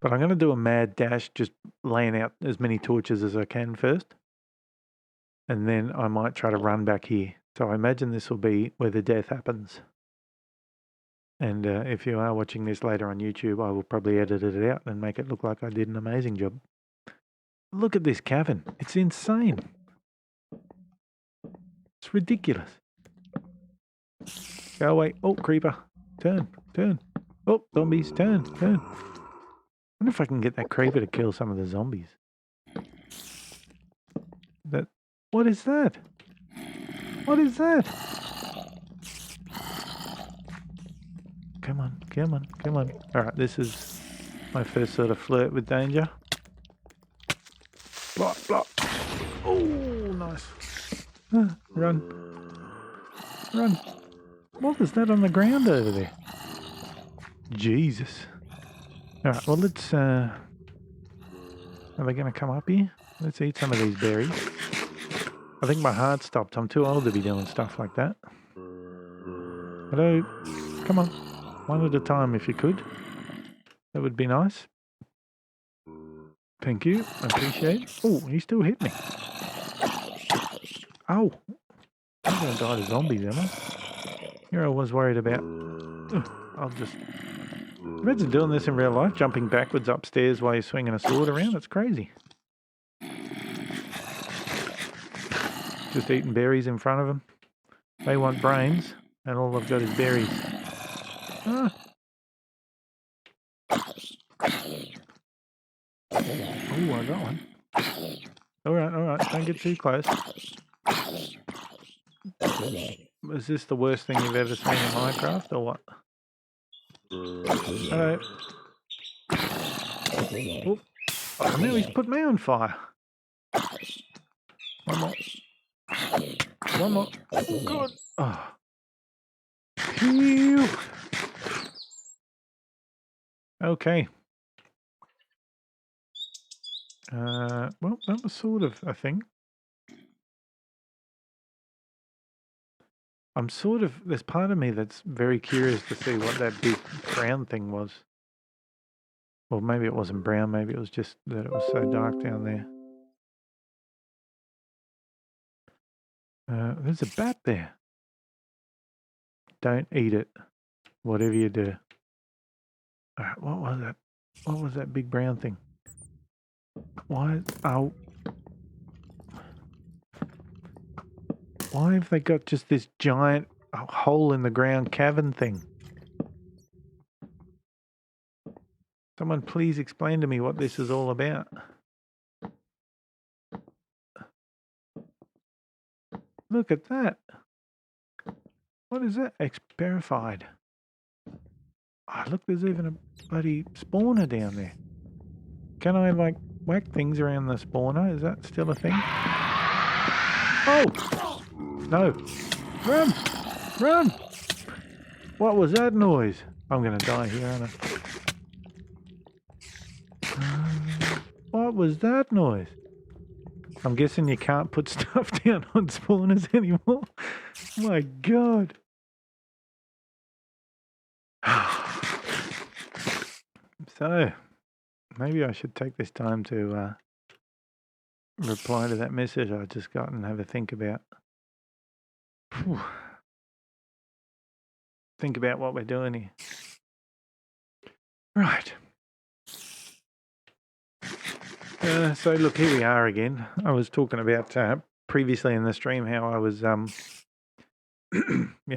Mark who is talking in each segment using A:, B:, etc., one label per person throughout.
A: But I'm going to do a mad dash, just laying out as many torches as I can first. And then I might try to run back here. So I imagine this will be where the death happens. And if you are watching this later on YouTube, I will probably edit it out and make it look like I did an amazing job. Look at this cavern. It's insane. It's ridiculous. Go away. Oh, creeper. Turn. Oh, zombies. Turn. I wonder if I can get that creeper to kill some of the zombies. What is that? What is that? Come on. Alright, this is my first sort of flirt with danger. Blop. Oh, nice. Run. What was that on the ground over there? Jesus. Alright, well let's, are they going to come up here? Let's eat some of these berries. I think my heart stopped. I'm too old to be doing stuff like that. Hello? Come on. One at a time if you could. That would be nice. Thank you. I appreciate it. Oh, he still hit me. Ow. I'm going to die to zombies, am I? Here I was worried about. I'll just... Imagine doing this in real life, jumping backwards upstairs while you're swinging a sword around. It's crazy. Just eating berries in front of them. They want brains, and all I've got is berries. Ah. Oh, I got one. Alright, don't get too close. Is this the worst thing you've ever seen in Minecraft, or what? Hello. Oh, now he's put me on fire. One more. Oh, God. Oh. Phew. Okay. Well, that was sort of a thing. There's part of me that's very curious to see what that big brown thing was. Well, maybe it wasn't brown, maybe it was just that it was so dark down there. There's a bat there. Don't eat it, whatever you do. Alright, what was that? What was that big brown thing? Why have they got just this giant hole in the ground cavern thing? Someone please explain to me what this is all about. Look at that. What is that? Experified. Oh, look, there's even a bloody spawner down there. Can I, like, whack things around the spawner? Is that still a thing? Oh! No. Run! What was that noise? I'm going to die here, aren't I? What was that noise? I'm guessing you can't put stuff down on spawners anymore. My God. So, maybe I should take this time to reply to that message I just got and have a think about. Think about what we're doing here. Right. So look, here we are again. I was talking about previously in the stream how I was yeah,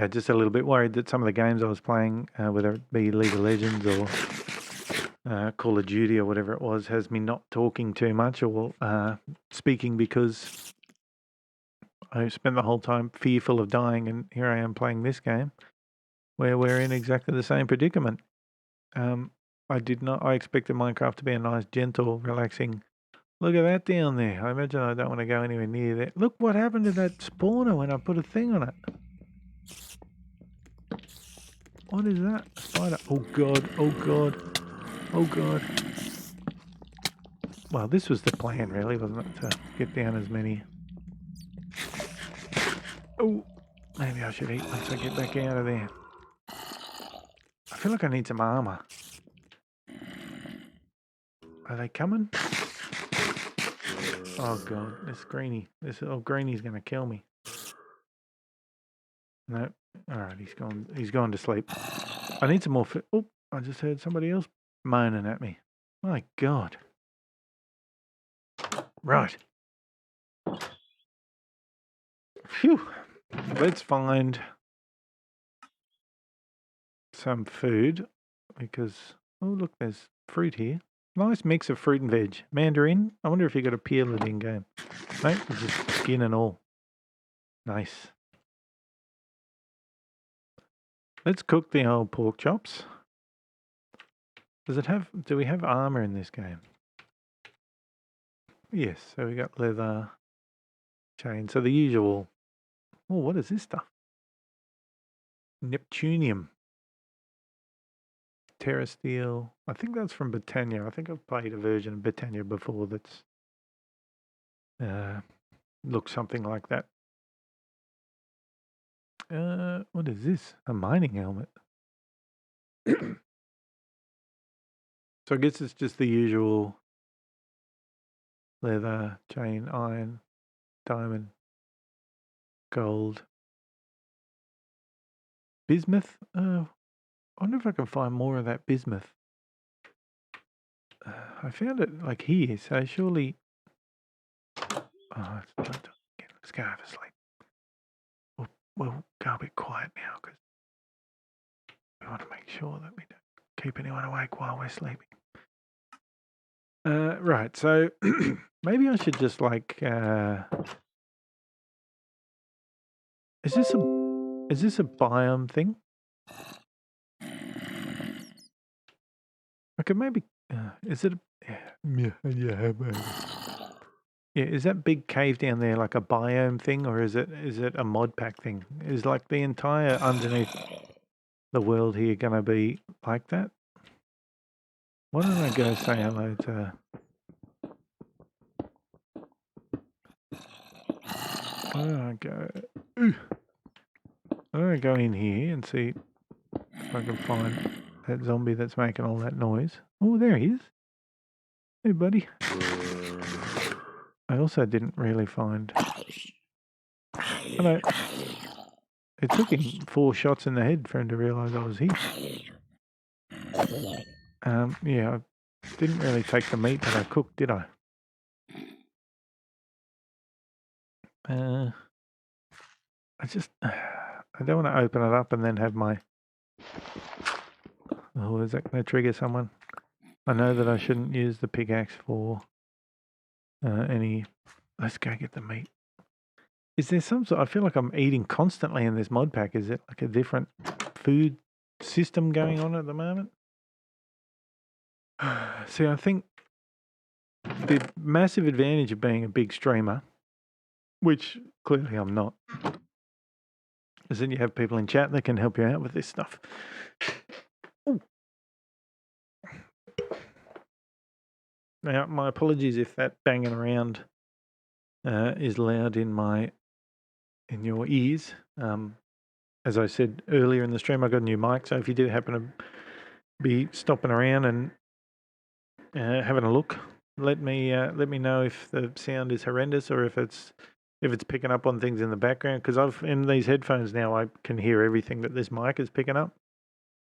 A: just a little bit worried that some of the games I was playing, whether it be League of Legends or Call of Duty or whatever it was, has me not talking too much or speaking because I spent the whole time fearful of dying, and here I am playing this game where we're in exactly the same predicament. I expected Minecraft to be a nice, gentle, relaxing... Look at that down there. I imagine I don't want to go anywhere near there. Look what happened to that spawner when I put a thing on it. What is that? A spider. Oh God. Well, this was the plan, really, wasn't it? To get down as many... Oh, maybe I should eat once I get back out of there. I feel like I need some armor. Are they coming? Oh god, this little greenie's gonna kill me. No. Alright, he's gone to sleep. I need some more food. Oh, I just heard somebody else moaning at me. My god. Right. Phew. Let's find some food because, oh look, there's fruit here. Nice mix of fruit and veg. Mandarin. I wonder if you got to peel it in game. Nope, it's just skin and all. Nice. Let's cook the old pork chops. Do we have armor in this game? Yes, so we got leather, chain, so the usual. Oh, what is this stuff? Neptunium. Terra Steel. I think that's from Britannia. I think I've played a version of Britannia before that's looks something like that. What is this? A mining helmet. So I guess it's just the usual leather, chain, iron, diamond, gold. Bismuth? I wonder if I can find more of that bismuth. I found it like here, so surely... Oh, let's go have a sleep. We'll go a bit quiet now because we want to make sure that we don't keep anyone awake while we're sleeping. Right, so maybe I should just like... Is this a biome thing? Okay, maybe... is it a... Yeah, is that big cave down there like a biome thing, or is it a mod pack thing? Is like the entire underneath the world here gonna be like that? Why don't I go say hello to... Why don't I go... Why don't I go in here and see if I can find that zombie that's making all that noise? Oh, there he is. Hey, buddy. I also didn't really find... Hello. It took him 4 shots in the head for him to realise I was here. Yeah, I didn't really take the meat that I cooked, did I? I don't want to open it up and then have my... Oh, is that going to trigger someone? I know that I shouldn't use the pickaxe for any... Let's go get the meat. Is there some sort... I feel like I'm eating constantly in this mod pack. Is it like a different food system going on at the moment? See, I think the massive advantage of being a big streamer, which clearly I'm not, is then you have people in chat that can help you out with this stuff. Ooh. Now, my apologies if that banging around is loud in your ears. As I said earlier in the stream, I got a new mic, so if you do happen to be stopping around and having a look, let me know if the sound is horrendous or if it's picking up on things in the background, because in these headphones now I can hear everything that this mic is picking up,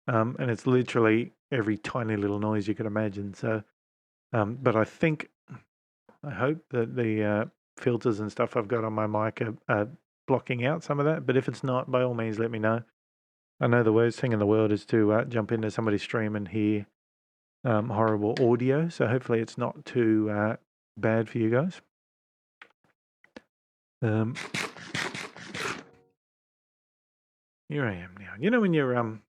A: and it's literally every tiny little noise you could imagine. So, but I hope that the filters and stuff I've got on my mic are blocking out some of that. But if it's not, by all means, let me know. I know the worst thing in the world is to jump into somebody's stream and hear horrible audio. So hopefully it's not too bad for you guys. Here I am now. You know when you're in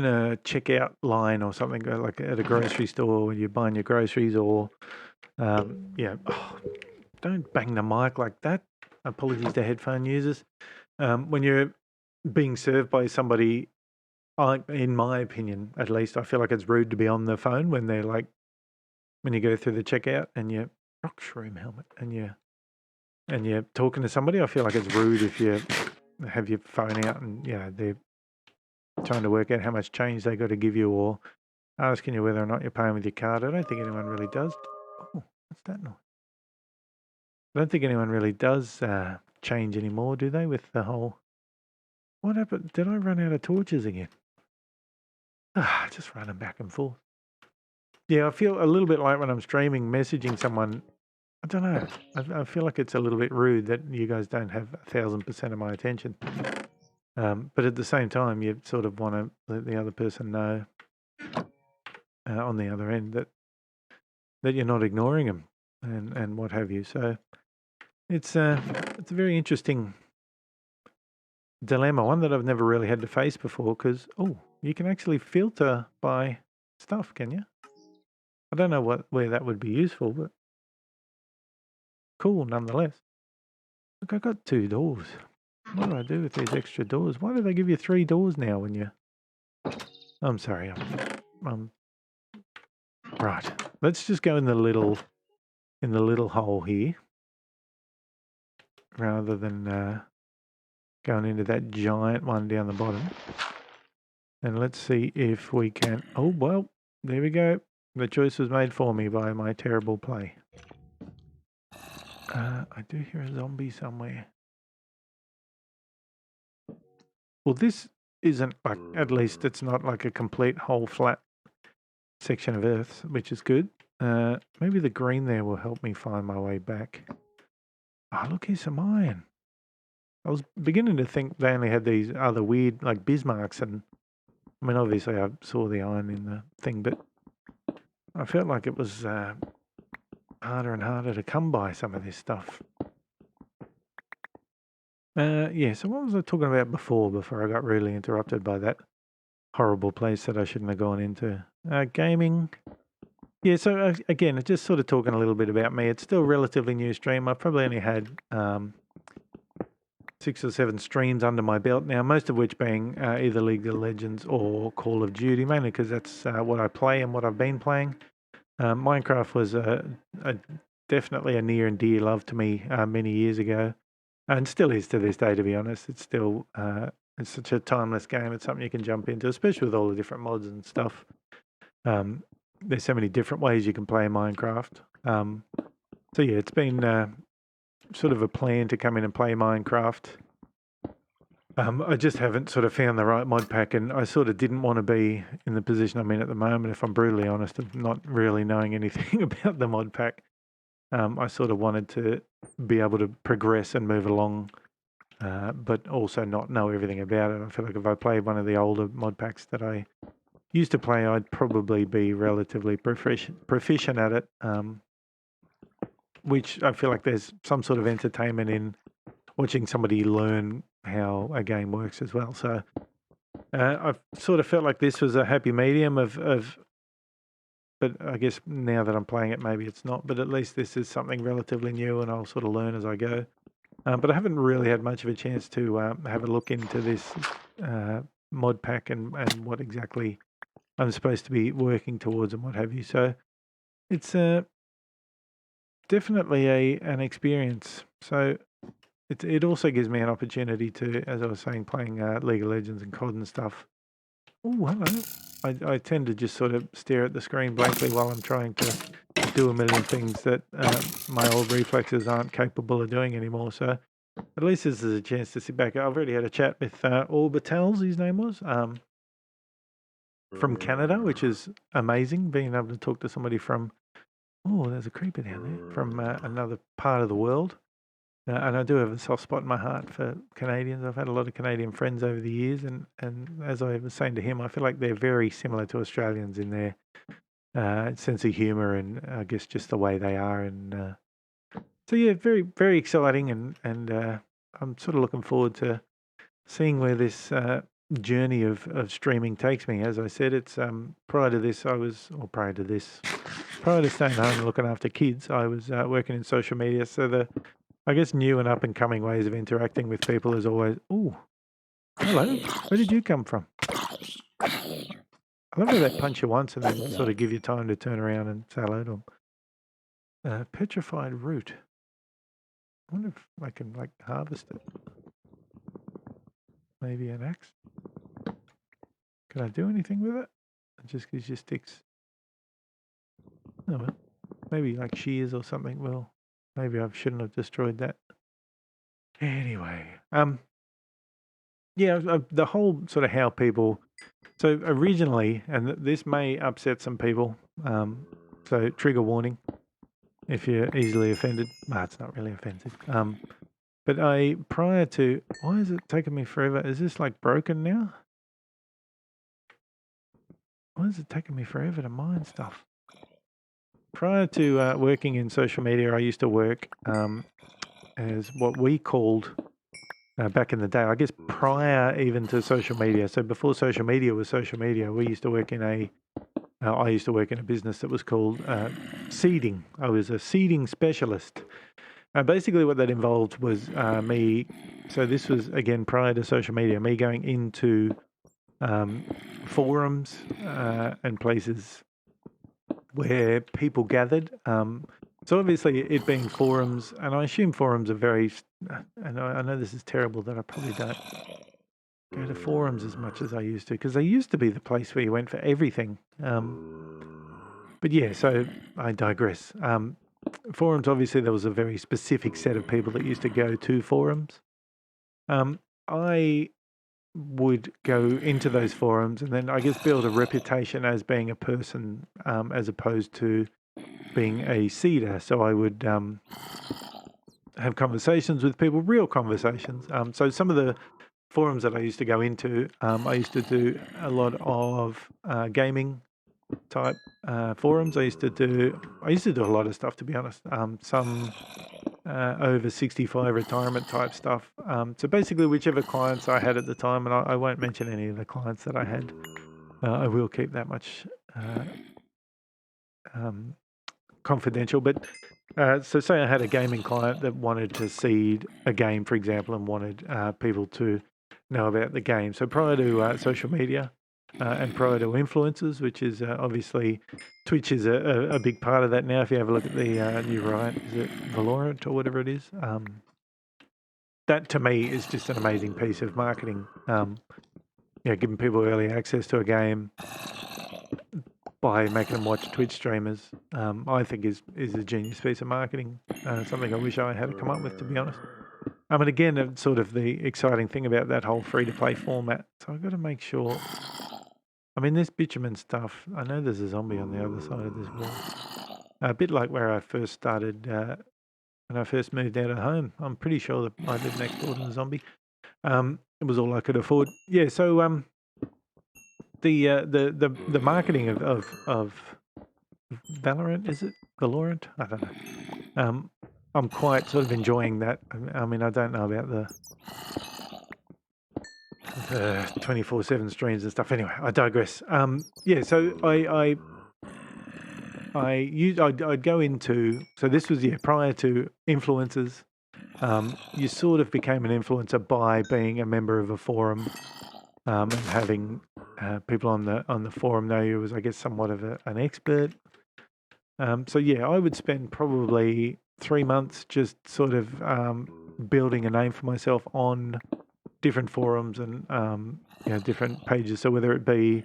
A: a checkout line or something, like at a grocery store when you're buying your groceries, or don't bang the mic like that. Apologies to headphone users. When you're being served by somebody, in my opinion, at least, I feel like it's rude to be on the phone when you go through the checkout and you rock shroom helmet and you're talking to somebody. I feel like it's rude if you have your phone out and they're trying to work out how much change they got to give you, or asking you whether or not you're paying with your card. I don't think anyone really does. Oh, what's that noise? I don't think anyone really does change anymore, do they, with the whole... What happened? Did I run out of torches again? Just running back and forth. Yeah, I feel a little bit like when I'm streaming, messaging someone. I don't know. I feel like it's a little bit rude that you guys don't have 1,000% of my attention. But at the same time, you sort of want to let the other person know on the other end that you're not ignoring them and what have you. So it's a very interesting dilemma, one that I've never really had to face before. Because you can actually filter by stuff, can you? I don't know where that would be useful, but cool nonetheless. Look, I got 2 doors. What do I do with these extra doors? Why do they give you 3 doors now when you... I'm sorry. Right. Let's just go in the little hole here rather than going into that giant one down the bottom. And let's see if we can... Oh, well, there we go. The choice was made for me by my terrible play. I do hear a zombie somewhere. Well, this isn't like... At least it's not like a complete whole flat section of earth, which is good. Maybe the green there will help me find my way back. Oh, look, here's some iron. I was beginning to think they only had these other weird, like, Bismarcks, and I mean, obviously I saw the iron in the thing, but I felt like it was harder and harder to come by some of this stuff. Yeah, so what was I talking about before I got really interrupted by that horrible place that I shouldn't have gone into? Gaming. Yeah, so again, just sort of talking a little bit about me. It's still a relatively new stream. I've probably only had 6 or 7 streams under my belt now, most of which being either League of Legends or Call of Duty, mainly because that's what I play and what I've been playing. Minecraft was definitely a near and dear love to me many years ago, and still is to this day, to be honest. It's still it's such a timeless game. It's something you can jump into, especially with all the different mods and stuff. There's so many different ways you can play Minecraft. So yeah, it's been sort of a plan to come in and play Minecraft. I just haven't sort of found the right mod pack, and I sort of didn't want to be in the position I'm in at the moment, if I'm brutally honest, of not really knowing anything about the mod pack. I sort of wanted to be able to progress and move along, but also not know everything about it. I feel like if I played one of the older mod packs that I used to play, I'd probably be relatively proficient at it, which I feel like there's some sort of entertainment in watching somebody learn how a game works as well. So I've sort of felt like this was a happy medium of, but I guess now that I'm playing it, maybe it's not, but at least this is something relatively new and I'll sort of learn as I go. But I haven't really had much of a chance to have a look into this mod pack and what exactly I'm supposed to be working towards and what have you. So it's definitely an experience. So it also gives me an opportunity to, as I was saying, playing League of Legends and COD and stuff. Oh, hello. I tend to just sort of stare at the screen blankly while I'm trying to do a million things that my old reflexes aren't capable of doing anymore. So at least this is a chance to sit back. I've already had a chat with Orbitals, his name was, from Canada, which is amazing, being able to talk to somebody from, there's a creeper down there, from another part of the world. And I do have a soft spot in my heart for Canadians. I've had a lot of Canadian friends over the years, and as I was saying to him, I feel like they're very similar to Australians in their sense of humour and I guess just the way they are. And so yeah, very, very exciting, and I'm sort of looking forward to seeing where this journey of streaming takes me. As I said, it's prior to staying home and looking after kids, I was working in social media. So I guess new and up and coming ways of interacting with people is always, ooh, hello, where did you come from? I love how they punch you once and then sort of give you time to turn around and say hello to them. Petrified root. I wonder if I can like harvest it. Maybe an axe. Can I do anything with it? It just gives you sticks. Oh well, maybe like shears or something. Well, maybe I shouldn't have destroyed that. Anyway, yeah, the whole sort of how people. So originally, and this may upset some people. So trigger warning if you're easily offended. Well, it's not really offensive. But prior to, why is it taking me forever? Is this like broken now? Why is it taking me forever to mine stuff? Prior to working in social media, I used to work as what we called back in the day, I guess prior even to social media. So before social media was social media, we used to work in I used to work in a business that was called seeding. I was a seeding specialist. Basically, what that involved was me. So this was again prior to social media. Me going into forums and places where people gathered. So obviously, it being forums, and I assume forums are very. And I know this is terrible that I probably don't go to forums as much as I used to, because they used to be the place where you went for everything. But yeah, so I digress. Forums, obviously, there was a very specific set of people that used to go to forums. I would go into those forums and then I guess build a reputation as being a person as opposed to being a seeder. So I would have conversations with people, real conversations. So some of the forums that I used to go into, I used to do a lot of gaming type forums. I used to do a lot of stuff, to be honest. Some over 65 retirement type stuff. So basically, whichever clients I had at the time, and I won't mention any of the clients that I had. I will keep that much confidential. But so say I had a gaming client that wanted to seed a game, for example, and wanted people to know about the game. So prior to social media and prior to influencers, which is obviously Twitch is a big part of that now. If you have a look at the new Riot, is it Valorant or whatever it is? That to me is just an amazing piece of marketing. Giving people early access to a game by making them watch Twitch streamers, I think is a genius piece of marketing. Something I wish I had come up with, to be honest. And again, it's sort of the exciting thing about that whole free-to-play format. So I've got to make sure. I mean, this bitumen stuff, I know there's a zombie on the other side of this wall. A bit like where I first started, when I first moved out of home. I'm pretty sure that I lived next door to the zombie. It was all I could afford. Yeah, so the marketing of Valorant, is it Valorant? I don't know. I'm quite sort of enjoying that. I mean, I don't know about the 24/7 streams and stuff. Anyway, I digress. Yeah, so I'd go into, so this was prior to influencers. You sort of became an influencer by being a member of a forum and having people on the forum know you as, I guess, somewhat of an expert. So yeah, I would spend probably 3 months just sort of building a name for myself on different forums and different pages. So whether it be,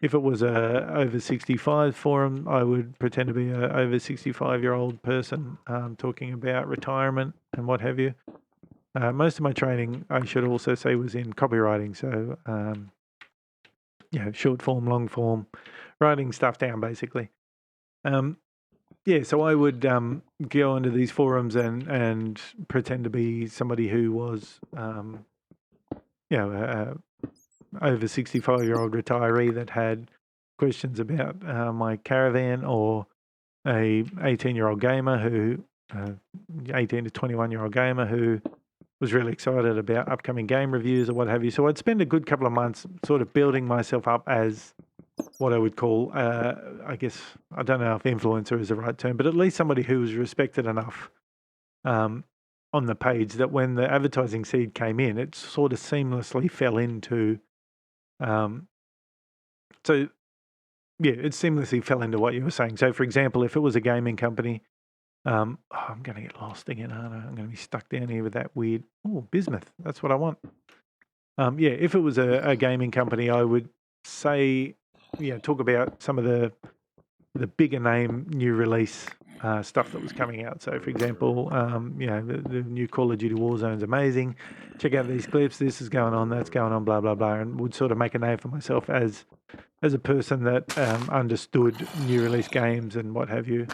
A: if it was a over 65 forum, I would pretend to be a over 65-year-old person talking about retirement and what have you. Most of my training, I should also say, was in copywriting. So short form, long form, writing stuff down basically. So I would go into these forums and pretend to be somebody who was, over 65-year-old retiree that had questions about my caravan, or a 18-year-old gamer who, 18 to 21-year-old gamer who was really excited about upcoming game reviews or what have you. So I'd spend a good couple of months sort of building myself up as what I would call, I guess, I don't know if influencer is the right term, but at least somebody who was respected enough on the page that when the advertising seed came in, it sort of seamlessly fell into, it seamlessly fell into what you were saying. So, for example, if it was a gaming company, I'm going to get lost again, aren't I? I'm going to be stuck down here with that weird, bismuth. That's what I want. If it was a gaming company, I would say talk about some of the bigger name new release stuff that was coming out. So, for example, the new Call of Duty Warzone's amazing. Check out these clips. This is going on. That's going on. Blah blah blah. And would sort of make a name for myself as a person that understood new release games and what have you.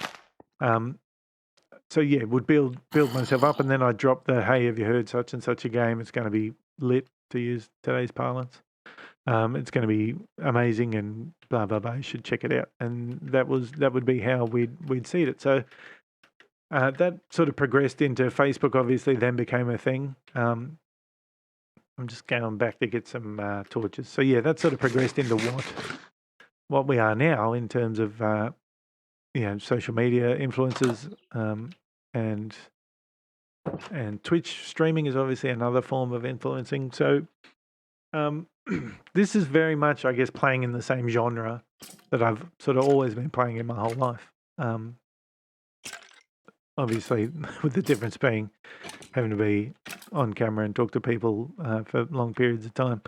A: So yeah, would build myself up, and then I'd drop the, hey, have you heard such and such a game? It's going to be lit, to use today's parlance. It's going to be amazing and blah blah blah. You should check it out, and that would be how we'd see it. So that sort of progressed into Facebook. Obviously, then became a thing. I'm just going back to get some torches. So yeah, that sort of progressed into what we are now in terms of social media influencers, and Twitch streaming is obviously another form of influencing. So this is very much, I guess, playing in the same genre that I've sort of always been playing in my whole life. Obviously, with the difference being having to be on camera and talk to people for long periods of time,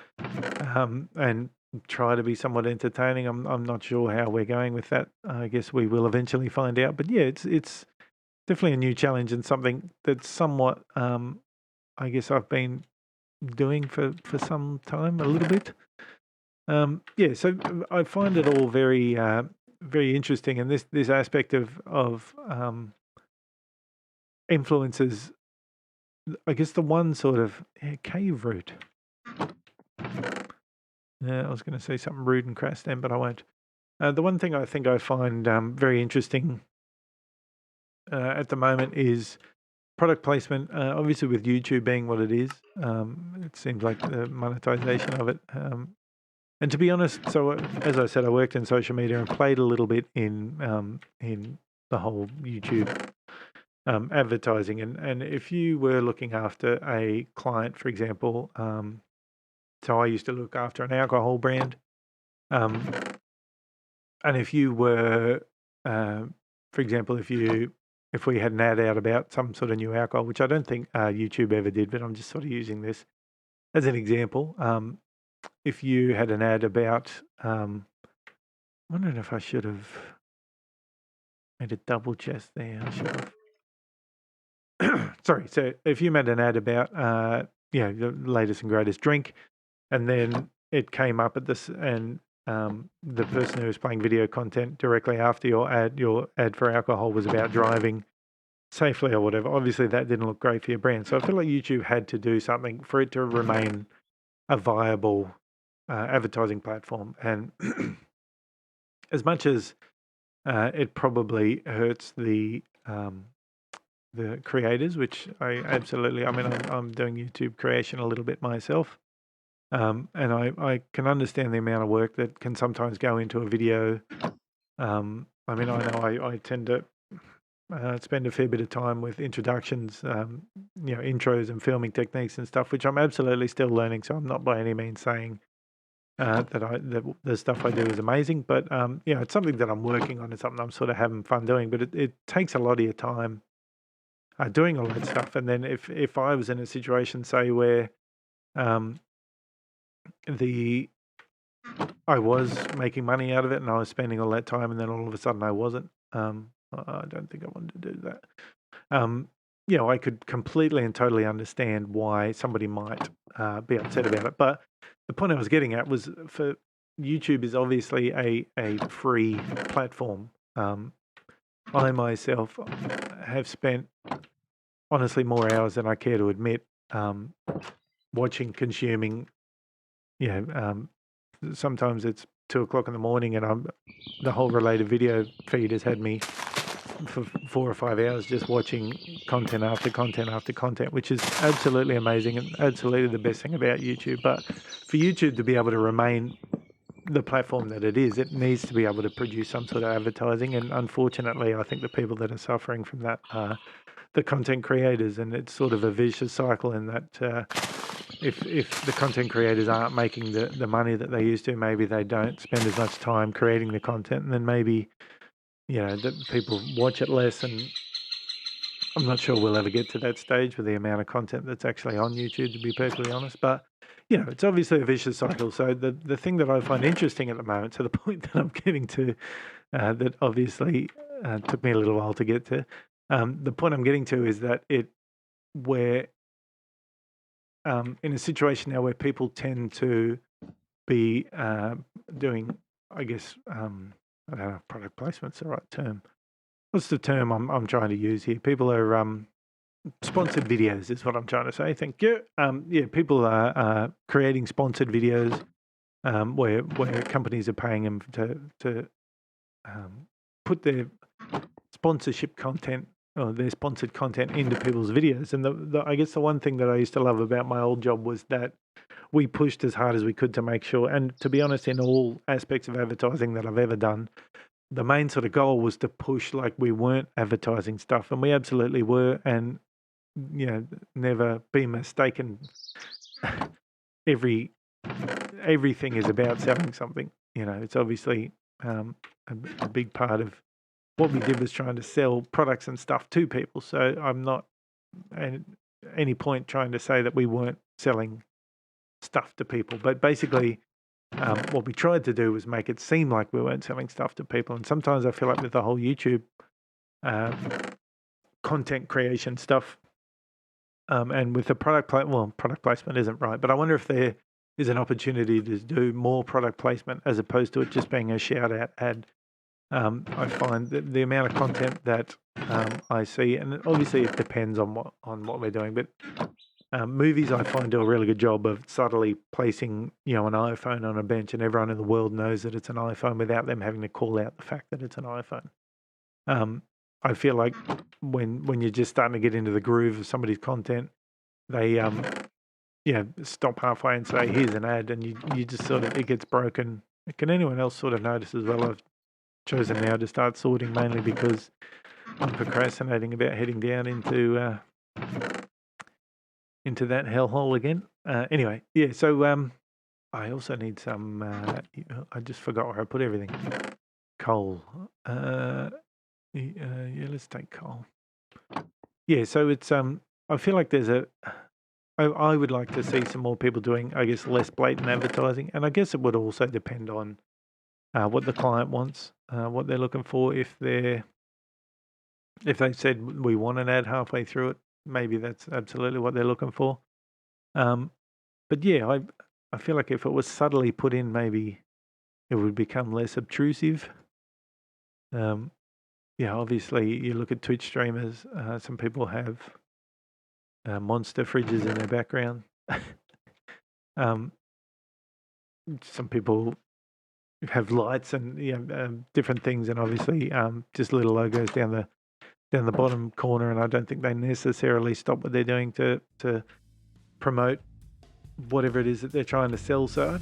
A: and try to be somewhat entertaining. I'm not sure how we're going with that. I guess we will eventually find out. But yeah, it's definitely a new challenge and something that's somewhat, I guess, I've been doing for some time, a little bit. So I find it all very very interesting, and this aspect of influences. I guess the one sort of cave route. I was going to say something rude and crass then, but I won't. The one thing I think I find very interesting at the moment is product placement. Obviously, with YouTube being what it is, it seems like the monetization of it. And to be honest, so as I said, I worked in social media and played a little bit in the whole YouTube advertising. And if you were looking after a client, for example, so I used to look after an alcohol brand. And if you were, for example, if we had an ad out about some sort of new alcohol, which I don't think YouTube ever did, but I'm just sort of using this as an example. If you had an ad about, I'm wondering if I should have made a double chest there. I should have. Sorry. So if you made an ad about, the latest and greatest drink, and then it came up at this, and the person who was playing video content directly after your ad for alcohol was about driving safely or whatever. Obviously, that didn't look great for your brand. So I feel like YouTube had to do something for it to remain a viable advertising platform. And as much as it probably hurts the creators, which I'm doing YouTube creation a little bit myself. And I can understand the amount of work that can sometimes go into a video. I know I tend to spend a fair bit of time with introductions, intros and filming techniques and stuff, which I'm absolutely still learning. So I'm not by any means saying that the stuff I do is amazing, but it's something that I'm working on. It's something I'm sort of having fun doing, but it takes a lot of your time doing all that stuff. And then if I was in a situation, say, where I was making money out of it and I was spending all that time, and then all of a sudden I wasn't. I don't think I wanted to do that. I could completely and totally understand why somebody might be upset about it. But the point I was getting at was, for YouTube is obviously a free platform. I myself have spent, honestly, more hours than I care to admit watching, consuming. Sometimes it's 2:00 in the morning, and the whole related video feed has had me for 4 or 5 hours just watching content after content after content, which is absolutely amazing and absolutely the best thing about YouTube. But for YouTube to be able to remain the platform that it is, it needs to be able to produce some sort of advertising. And unfortunately, I think the people that are suffering from that are the content creators, and it's sort of a vicious cycle in that if the content creators aren't making the money that they used to, maybe they don't spend as much time creating the content, and then maybe that people watch it less. And I'm not sure we'll ever get to that stage with the amount of content that's actually on YouTube, to be perfectly honest. But it's obviously a vicious cycle. So the thing that I find interesting at the moment, to the point that I'm getting to, that obviously took me a little while to get to, the point I'm getting to is that we're in a situation now where people tend to be doing, I guess, I don't know if product placement's the right term. What's the term I'm trying to use here? People are sponsored videos is what I'm trying to say. Thank you. People are creating sponsored videos where companies are paying them to put their sponsorship content or their sponsored content into people's videos. And I guess the one thing that I used to love about my old job was that we pushed as hard as we could to make sure, and to be honest, in all aspects of advertising that I've ever done, the main sort of goal was to push like we weren't advertising stuff, and we absolutely were, and never be mistaken. Everything is about selling something. It's obviously a big part of what we did was trying to sell products and stuff to people. So I'm not at any point trying to say that we weren't selling stuff to people. But basically, what we tried to do was make it seem like we weren't selling stuff to people. And sometimes I feel like with the whole YouTube content creation stuff, and with the product placement isn't right. But I wonder if there is an opportunity to do more product placement as opposed to it just being a shout out ad. I find that the amount of content that I see, and obviously it depends on what we're doing, but movies I find do a really good job of subtly placing an iPhone on a bench, and everyone in the world knows that it's an iPhone without them having to call out the fact that it's an iPhone. I feel like when you're just starting to get into the groove of somebody's content, they stop halfway and say, "Here's an ad," and you just sort of, it gets broken. Can anyone else sort of notice as well? I've chosen now to start sorting mainly because I'm procrastinating about heading down into that hellhole again. Anyway, yeah. So I also need some. I just forgot where I put everything. Coal. Let's take coal. Yeah. So it's I feel like there's I would like to see some more people doing, I guess, less blatant advertising, and I guess it would also depend on what the client wants, what they're looking for. If they said we want an ad halfway through it, maybe that's absolutely what they're looking for. But yeah, I feel like if it was subtly put in, maybe it would become less obtrusive. Obviously you look at Twitch streamers. Some people have monster fridges in their background. Some people have lights and different things, and obviously just little logos down the bottom corner, and I don't think they necessarily stop what they're doing to promote whatever it is that they're trying to sell. So